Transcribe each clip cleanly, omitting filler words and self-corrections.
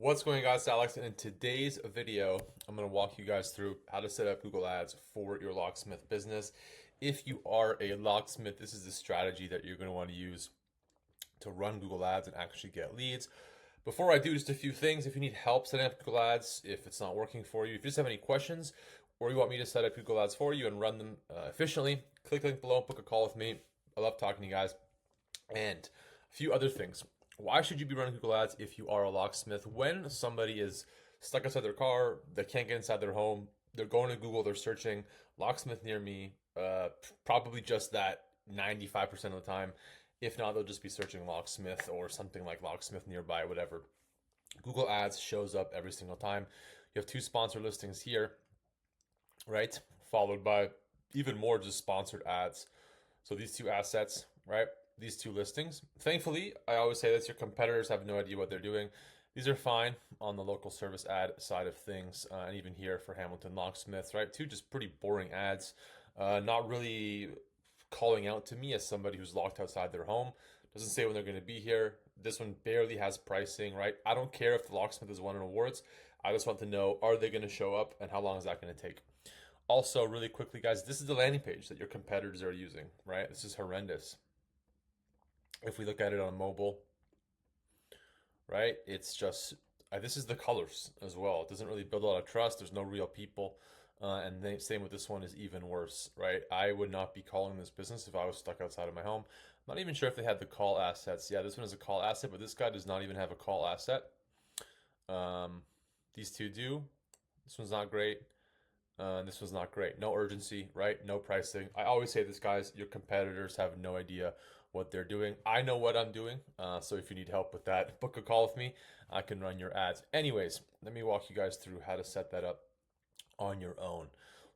What's going on, guys? It's Alex, and in today's video, I'm going to walk you guys through how to set up Google Ads for your locksmith business. If you are a locksmith, this is the strategy that you're going to want to use to run Google Ads and actually get leads. Before I do, just a few things. If you need help setting up Google Ads, if it's not working for you, if you just have any questions, or you want me to set up Google Ads for you and run them efficiently, click the link below, book a call with me. I love talking to you guys. And a few other things. Why should you be running Google Ads if you are a locksmith? When somebody is stuck outside their car, they can't get inside their home, they're going to Google, they're searching locksmith near me, probably just that 95% of the time. If not, they'll just be searching locksmith or something like locksmith nearby, whatever. Google Ads shows up every single time. You have two sponsor listings here, right? Followed by even more just sponsored ads. So these two assets, right? These two listings. Thankfully, I always say this, your competitors have no idea what they're doing. These are fine on the local service ad side of things, and even here for Hamilton Locksmiths, right? Two just pretty boring ads, not really calling out to me as somebody who's locked outside their home. Doesn't say when they're going to be here. This one barely has pricing, right? I don't care if the locksmith has won an awards. I just want to know, are they going to show up and how long is that going to take? Also, really quickly, guys, this is the landing page that your competitors are using, right? This is horrendous. If we look at it on mobile, right, it's just, this is the colors as well. It doesn't really build a lot of trust. There's no real people. And then same with this one is even worse, right? I would not be calling this business if I was stuck outside of my home. I'm not even sure if they had the call assets. Yeah, this one is a call asset, but this guy does not even have a call asset. These two do. This one's not great. This was not great. No urgency, right? No pricing. I always say this, guys, your competitors have no idea what they're doing. I know what I'm doing. So if you need help with that, book a call with me. I can run your ads. Anyways, let me walk you guys through how to set that up on your own.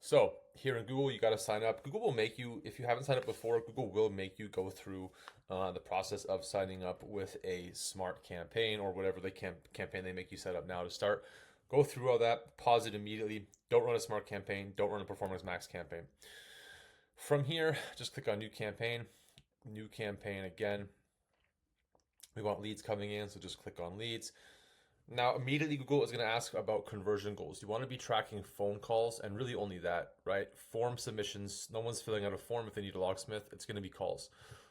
So here in Google, you got to sign up. Google will make you, if you haven't signed up before, Google will make you go through the process of signing up with a smart campaign or whatever the campaign they make you set up now to start. Go through all that, pause it immediately. Don't run a smart campaign. Don't run a performance max campaign. From here, just click on new campaign again. We want leads coming in, so just click on leads. Now, immediately Google is going to ask about conversion goals. You want to be tracking phone calls and really only that, right? Form submissions. No one's filling out a form if they need a locksmith. It's going to be calls.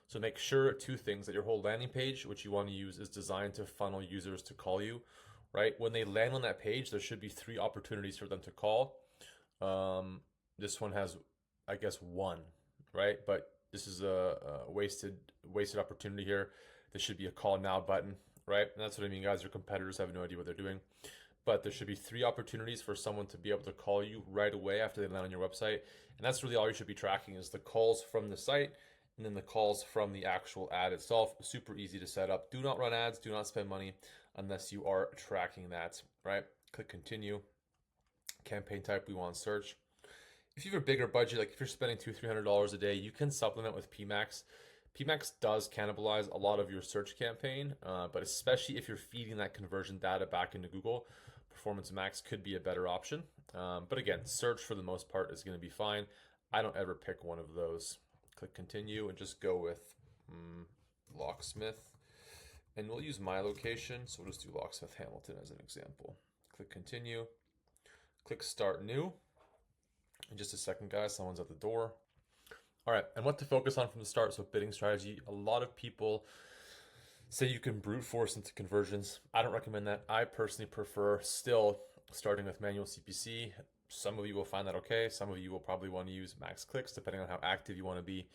So make sure two things, that your whole landing page, which you want to use, is designed to funnel users to call you, right? When they land on that page, there should be 3 opportunities for them to call. This one has, I guess, 1, right? But this is a wasted opportunity here. This should be a call now button, right? And that's what I mean, guys. Your competitors have no idea what they're doing. But there should be 3 opportunities for someone to be able to call you right away after they land on your website. And that's really all you should be tracking, is the calls from the site and then the calls from the actual ad itself. Super easy to set up. Do not run ads. Do not spend money unless you are tracking that, right? Click continue. Campaign type, we want search. If you have a bigger budget, like if you're spending $200-300 a day, you can supplement with PMAX. PMAX does cannibalize a lot of your search campaign, but especially if you're feeding that conversion data back into Google, Performance Max could be a better option. But again, search for the most part is going to be fine. I don't ever pick one of those. Click continue and just go with Locksmith. And we'll use my location, so we'll just do Locksmith Hamilton as an example. Click continue. Click start new. In just a second, guys, someone's at the door. All right, and what to focus on from the start. So bidding strategy, a lot of people say you can brute force into conversions. I don't recommend that. I personally prefer still starting with Manual CPC. Some of you will find that okay. Some of you will probably want to use max clicks, depending on how active you want to be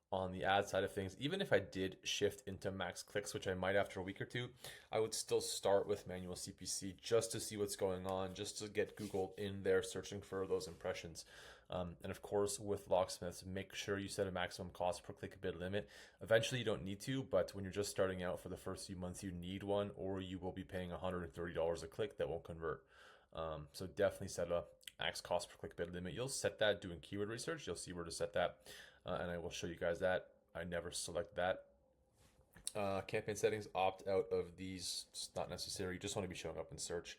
on the ad side of things. Even if I did shift into max clicks, which I might after a week or two, I would still start with Manual CPC just to see what's going on, just to get Google in there searching for those impressions. And of course, with locksmiths, make sure you set a maximum cost per click bid limit. Eventually, you don't need to, but when you're just starting out for the first few months, you need one, or you will be paying $130 a click that won't convert. So definitely set a max cost per click bid limit. You'll set that doing keyword research. You'll see where to set that, and I will show you guys that. I never select that. Campaign settings, opt out of these. It's not necessary. You just want to be showing up in search.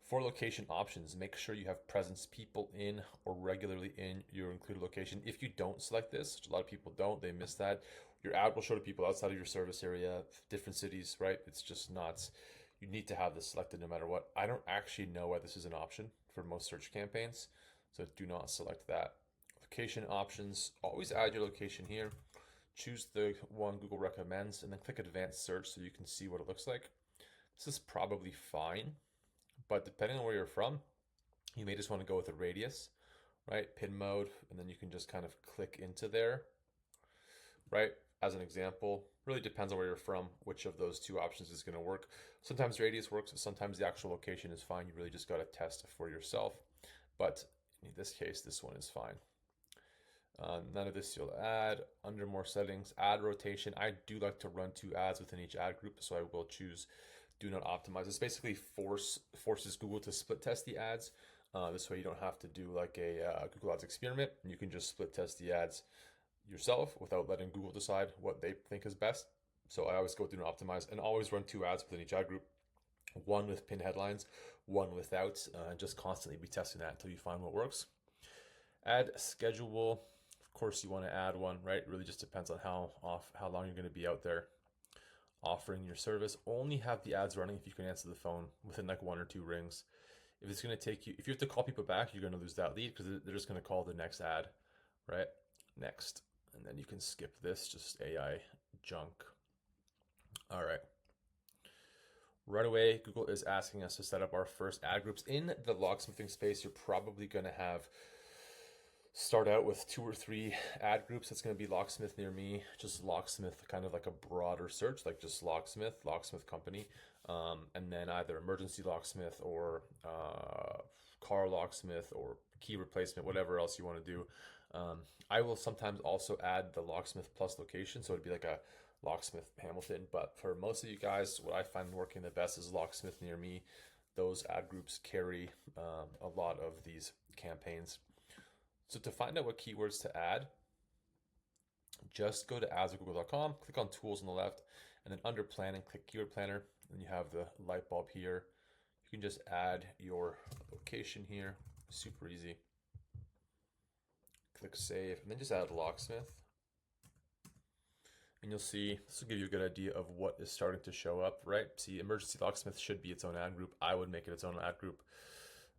For location options, make sure you have presence, people in or regularly in your included location. If you don't select this, which a lot of people don't, they miss that. Your ad will show to people outside of your service area, different cities, right? It's just not, you need to have this selected no matter what. I don't actually know why this is an option for most search campaigns, so do not select that. Location options, always add your location here. Choose the one Google recommends and then click advanced search so you can see what it looks like. This is probably fine, but depending on where you're from, you may just want to go with a radius, right? Pin mode, and then you can just kind of click into there, right? As an example, really depends on where you're from, which of those two options is going to work. Sometimes radius works, sometimes the actual location is fine. You really just got to test for yourself. But in this case, this one is fine. None of this you'll add. Under more settings, ad rotation. I do like to run 2 ads within each ad group, so I will choose do not optimize. This basically forces Google to split test the ads. This way you don't have to do like a Google Ads experiment. You can just split test the ads yourself without letting Google decide what they think is best. So I always go through and optimize and always run 2 ads within each ad group. One with pin headlines, one without, and just constantly be testing that until you find what works. Add schedule. Of course, you want to add one, right? It really just depends on how long you're going to be out there offering your service. Only have the ads running if you can answer the phone within like 1 or 2 rings. If it's going to take you, if you have to call people back, you're going to lose that lead because they're just going to call the next ad, right? Next. And then you can skip this, just AI junk. All right. Right away, Google is asking us to set up our first ad groups. In the locksmithing space, you're probably going to start out with 2 or 3 ad groups. That's going to be locksmith near me, just locksmith, kind of like a broader search, like just locksmith company, and then either emergency locksmith or car locksmith or key replacement, whatever else you want to do. I will sometimes also add the locksmith plus location, so it'd be like a locksmith Hamilton. But for most of you guys, what I find working the best is locksmith near me. Those ad groups carry a lot of these campaigns. So to find out what keywords to add, just go to ads@google.com, click on tools on the left, and then under planning, click keyword planner, and you have the light bulb here. You can just add your location here, super easy. Click save, and then just add locksmith. And you'll see, this will give you a good idea of what is starting to show up, right? See, emergency locksmith should be its own ad group. I would make it its own ad group.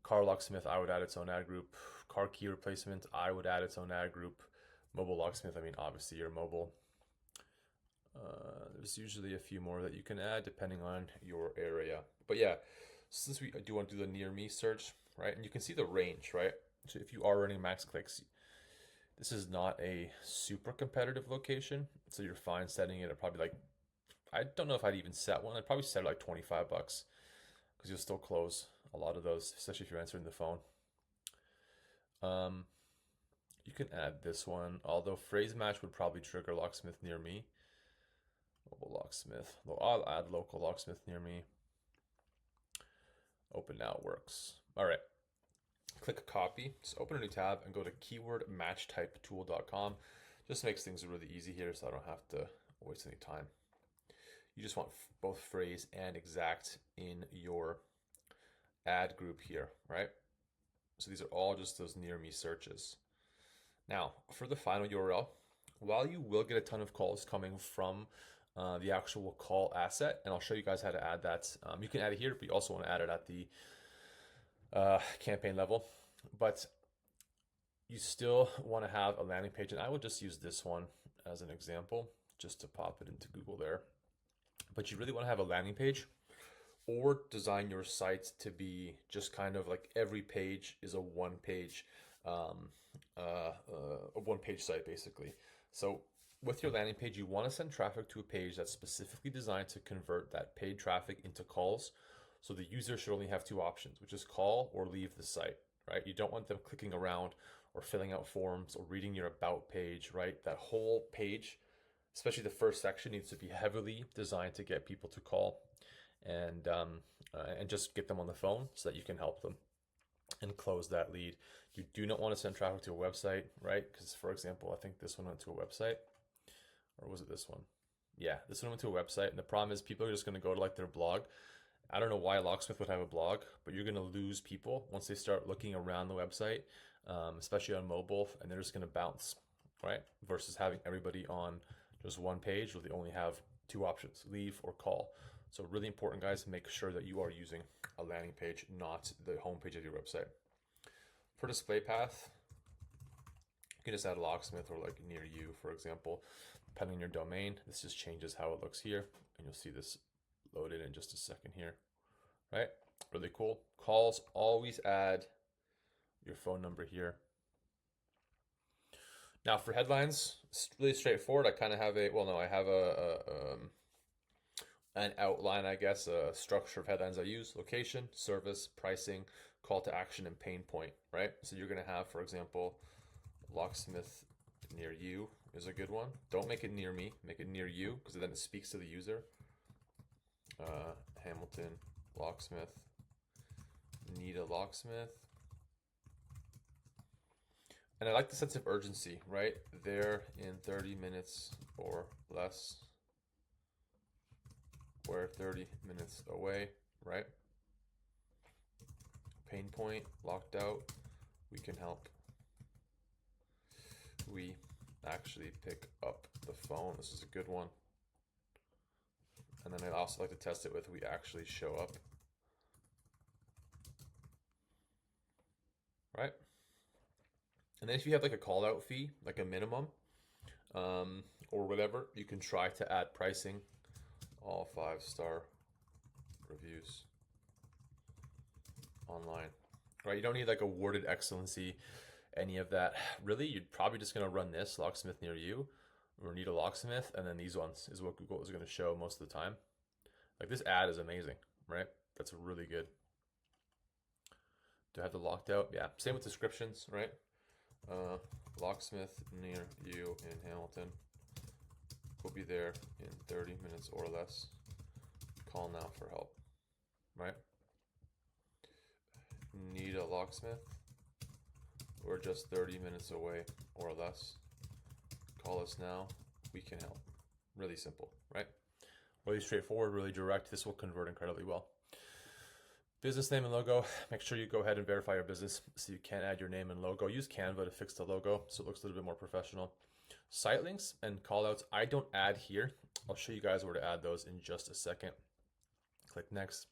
Car locksmith, I would add its own ad group. Car key replacement, I would add its own ad group. Mobile locksmith, I mean, obviously you're mobile. There's usually a few more that you can add depending on your area. But yeah, since we do want to do the near me search, right? And you can see the range, right? So if you are running max clicks, this is not a super competitive location. So you're fine setting it at probably like, I don't know if I'd even set one. I'd probably set it like 25 bucks because you'll still close a lot of those, especially if you're answering the phone. You can add this one, although phrase match would probably trigger locksmith near me. Mobile locksmith. I'll add local locksmith near me. Open now works. All right. Click copy. Just open a new tab and go to keywordmatchtypetool.com. Just makes things really easy here, so I don't have to waste any time. You just want both phrase and exact in your ad group here, right? So these are all just those near me searches. Now, for the final URL, while you will get a ton of calls coming from the actual call asset, and I'll show you guys how to add that. You can add it here, but you also want to add it at the campaign level. But you still want to have a landing page, and I will just use this one as an example, just to pop it into Google there. But you really want to have a landing page, or design your site to be just kind of like every page is a one-page site basically. So with your landing page, you want to send traffic to a page that's specifically designed to convert that paid traffic into calls. So the user should only have 2 options, which is call or leave the site, right? You don't want them clicking around or filling out forms or reading your about page, right? That whole page, especially the first section, needs to be heavily designed to get people to call and just get them on the phone so that you can help them and close that lead. You do not want to send traffic to a website, right? Because for example, I think this one went to a website, or was it this one? Yeah, this one went to a website, and the problem is people are just going to go to like their blog. I don't know why Locksmith would have a blog, but you're going to lose people once they start looking around the website, especially on mobile, and they're just going to bounce, right? Versus having everybody on just one page where they only have 2 options, leave or call. So really important, guys, make sure that you are using a landing page, not the homepage of your website. For display path, you can just add locksmith or like near you, for example, depending on your domain. This just changes how it looks here, and you'll see this loaded in just a second here, right? Really cool. Calls, always add your phone number here. Now for headlines, it's really straightforward. I kind of have I have an outline, I guess, a structure of headlines I use: location, service, pricing, call to action, and pain point, right? So you're gonna have, for example, locksmith near you is a good one. Don't make it near me, make it near you, because then it speaks to the user. Hamilton locksmith, need a locksmith. And I like the sense of urgency, right? There in 30 minutes or less. We're 30 minutes away, right? Pain point, locked out. We can help. We actually pick up the phone. This is a good one. And then I also like to test it with we actually show up. Right? And then if you have like a call out fee, like a minimum, or whatever, you can try to add pricing, all 5-star reviews online, right? You don't need like awarded excellency, any of that. Really, you're probably just gonna run this locksmith near you, or need a locksmith, and then these ones is what Google is gonna show most of the time. Like this ad is amazing, right? That's really good. Do I have the locked out? Yeah, same with descriptions, right? Locksmith near you in Hamilton. We'll be there in 30 minutes or less. Call now for help, right? Need a locksmith? We're just 30 minutes away or less. Call us now. We can help. Really simple, right? Really straightforward, really direct. This will convert incredibly well. Business name and logo. Make sure you go ahead and verify your business so you can add your name and logo. Use Canva to fix the logo so it looks a little bit more professional. Site links and callouts, I don't add here. I'll show you guys where to add those in just a second. Click next.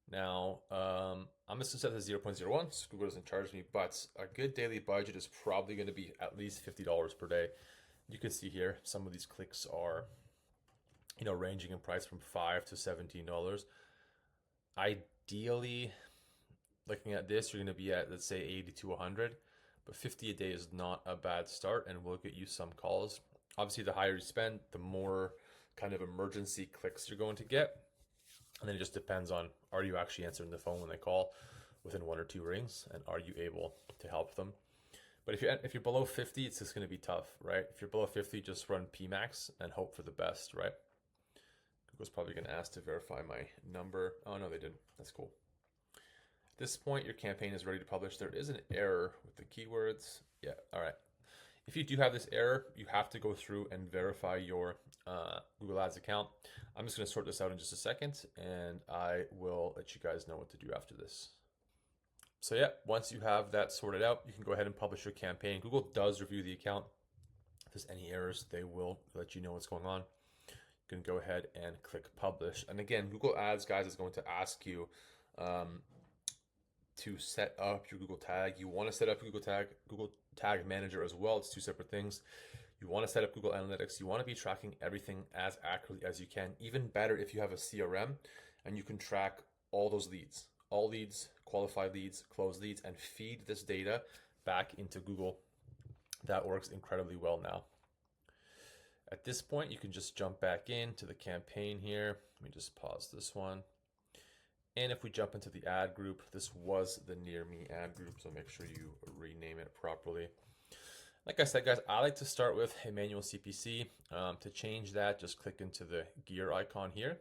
Now, I'm just gonna set it to 0.01, so Google doesn't charge me, but a good daily budget is probably gonna be at least $50 per day. You can see here, some of these clicks are, ranging in price from $5 to $17. Ideally, looking at this, you're gonna be at, let's say, 80 to 100, but 50 a day is not a bad start and will get you some calls. Obviously, the higher you spend, the more kind of emergency clicks you're going to get. And then it just depends on, are you actually answering the phone when they call within 1 or 2 rings, and are you able to help them? But if you're below 50, it's just going to be tough, right? If you're below 50, just run PMAX and hope for the best, right? Google's probably going to ask to verify my number. Oh no, they didn't. That's cool. At this point, your campaign is ready to publish. There is an error with the keywords. Yeah, all right. If you do have this error, you have to go through and verify your Google Ads account. I'm just going to sort this out in just a second, and I will let you guys know what to do after this. So yeah, once you have that sorted out, you can go ahead and publish your campaign. Google does review the account. If there's any errors, they will let you know what's going on. You can go ahead and click publish. And again, Google Ads, guys, is going to ask you to set up your Google tag. You want to set up Google Tag Manager as well. It's 2 separate things. You want to set up Google Analytics. You want to be tracking everything as accurately as you can. Even better if you have a CRM and you can track all those leads, all leads, qualified leads, closed leads, and feed this data back into Google. That works incredibly well now. At this point, you can just jump back into the campaign here. Let me just pause this one. And if we jump into the ad group, this was the Near Me ad group, so make sure you rename it properly. Like I said, guys, I like to start with a Manual CPC. To change that, just click into the gear icon here.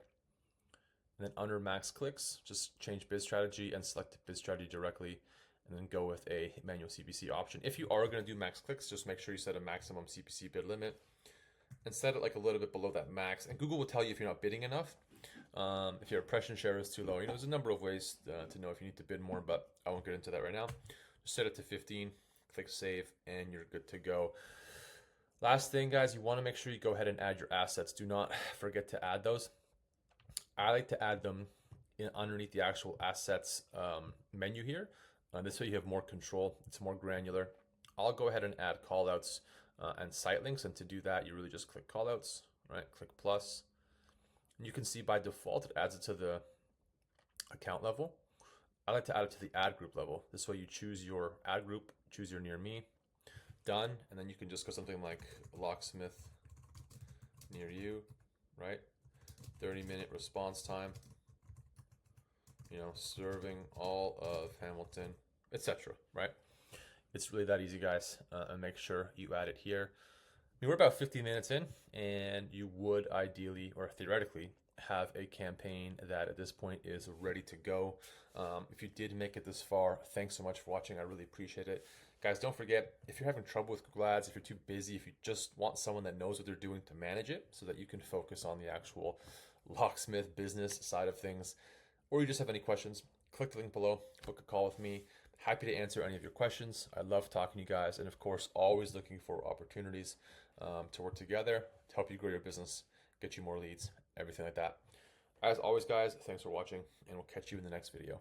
And then under max clicks, just change bid strategy and select bid strategy directly, and then go with a Manual CPC option. If you are going to do max clicks, just make sure you set a maximum CPC bid limit and set it like a little bit below that max. And Google will tell you if you're not bidding enough. If your impression share is too low, there's a number of ways to know if you need to bid more, but I won't get into that right now. Just set it to 15, click save, and you're good to go. Last thing, guys, you want to make sure you go ahead and add your assets. Do not forget to add those. I like to add them underneath the actual assets menu here. This way you have more control. It's more granular. I'll go ahead and add callouts and site links. And to do that, you really just click callouts, right? Click plus. And you can see by default, it adds it to the account level. I like to add it to the ad group level. This way you choose your ad group, choose your near me, done. And then you can just go something like Locksmith near you, right? 30-minute response time, serving all of Hamilton, etc. Right? It's really that easy, guys. And make sure you add it here. We're about 50 minutes in, and you would ideally or theoretically have a campaign that at this point is ready to go. If you did make it this far, thanks so much for watching. I really appreciate it. Guys, don't forget, if you're having trouble with Google Ads, if you're too busy, if you just want someone that knows what they're doing to manage it so that you can focus on the actual locksmith business side of things, or you just have any questions, click the link below, book a call with me. Happy to answer any of your questions. I love talking to you guys, and of course, always looking for opportunities to work together to help you grow your business, get you more leads, everything like that. As always, guys, thanks for watching, and we'll catch you in the next video.